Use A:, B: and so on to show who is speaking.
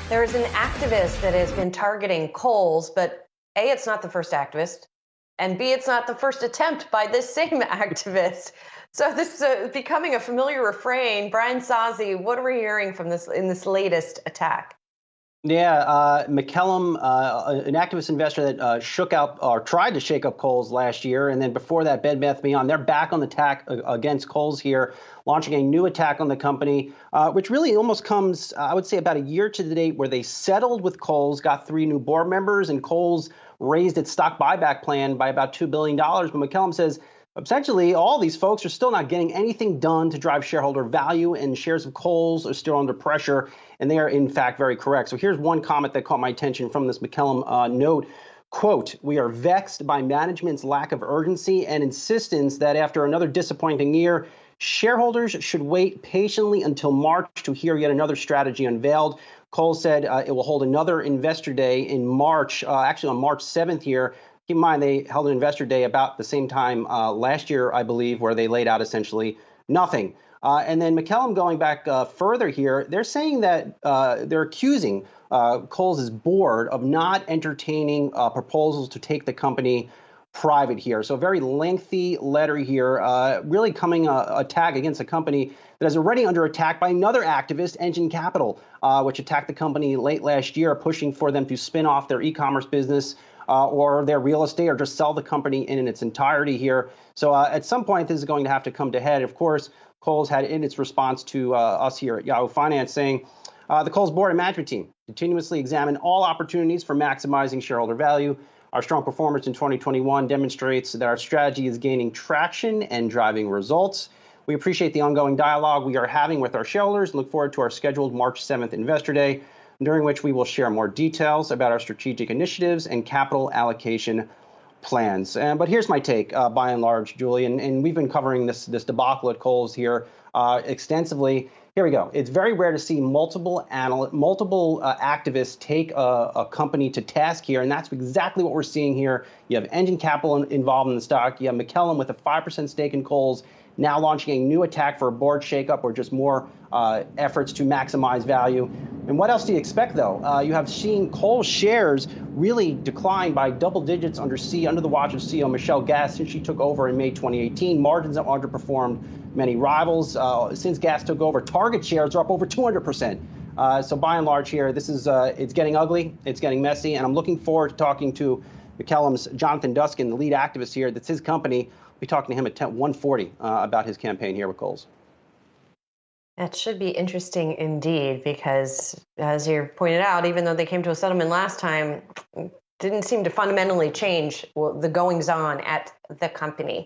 A: There's an activist that has been targeting Kohl's, but A, it's not the first activist, and B, it's not the first attempt by this same activist. So this is becoming a familiar refrain. Brian Sozzi, what are we hearing from this in this latest attack?
B: Yeah, McCallum, an activist investor that shook out or tried to shake up Kohl's last year, and then before that, Bed Bath & Beyond, they're back on the attack against Kohl's here, launching a new attack on the company, which really almost comes, I would say, about a year to the date where they settled with Kohl's, got 3 new board members, and Kohl's raised its stock buyback plan by about $2 billion. But McCallum says essentially, all these folks are still not getting anything done to drive shareholder value, and shares of Kohl's are still under pressure, and they are, in fact, very correct. So here's one comment that caught my attention from this McCallum note. Quote, "We are vexed by management's lack of urgency and insistence that after another disappointing year, shareholders should wait patiently until March to hear yet another strategy unveiled." Kohl said it will hold another investor day in March, actually on March 7th here. Keep in mind, they held an investor day about the same time last year, I believe, where they laid out essentially nothing. And then McCallum going back further here, they're saying that they're accusing Kohl's board of not entertaining proposals to take the company private here. So a very lengthy letter here, really coming attack against a company that is already under attack by another activist, Engine Capital, which attacked the company late last year, pushing for them to spin off their e-commerce business or their real estate, or just sell the company in its entirety here. So at some point, this is going to have to come to head. Of course, Kohl's had in its response to us here at Yahoo Finance saying, the Kohl's board and management team continuously examine all opportunities for maximizing shareholder value. Our strong performance in 2021 demonstrates that our strategy is gaining traction and driving results. We appreciate the ongoing dialogue we are having with our shareholders and look forward to our scheduled March 7th Investor Day, during which we will share more details about our strategic initiatives and capital allocation plans. But here's my take, by and large, Julie, and we've been covering this debacle at Kohl's here extensively. Here we go. It's very rare to see multiple activists take a company to task here, and that's exactly what we're seeing here. You have Engine Capital involved in the stock. You have McCallum with a 5% stake in Kohl's, now launching a new attack for a board shakeup or just more efforts to maximize value. And what else do you expect, though? You have seen Kohl's shares really decline by double digits under the watch of CEO Michelle Gass since she took over in May 2018. Margins have underperformed many rivals. Since Gass took over, Target shares are up over 200%. So by and large here, this is it's getting ugly, it's getting messy, and I'm looking forward to talking to McCallum's Jonathan Duskin, the lead activist here. That's his company. We'll be talking to him at 1:40 about his campaign here with Kohl's.
A: That should be interesting indeed, because as you pointed out, even though they came to a settlement last time, didn't seem to fundamentally change the goings on at the company.